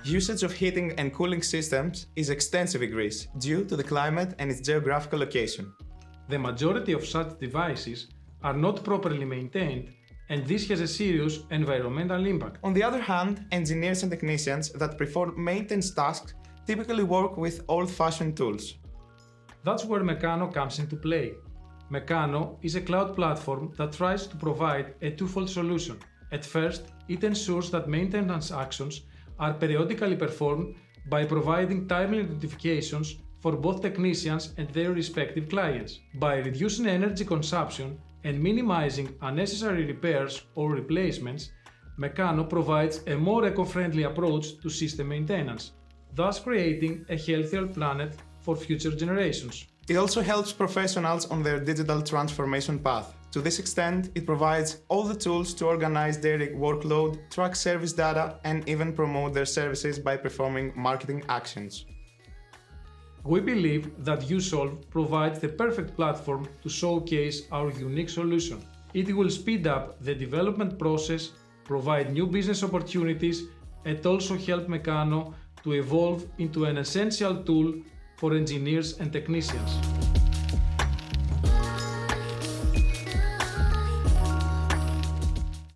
Usage of heating and cooling systems is extensive in Greece due to the climate and its geographical location. The majority of such devices are not properly maintained, and this has a serious environmental impact. On the other hand, engineers and technicians that perform maintenance tasks typically work with old-fashioned tools. That's where Meccano comes into play. Meccano is a cloud platform that tries to provide a twofold solution. At first, it ensures that maintenance actions are periodically performed by providing timely notifications for both technicians and their respective clients. By reducing energy consumption and minimizing unnecessary repairs or replacements, Meccano provides a more eco-friendly approach to system maintenance, thus creating a healthier planet for future generations. It also helps professionals on their digital transformation path. To this extent, it provides all the tools to organize their workload, track service data, and even promote their services by performing marketing actions. We believe that Usolve provides the perfect platform to showcase our unique solution. It will speed up the development process, provide new business opportunities, and also help Meccano to evolve into an essential tool for engineers and technicians.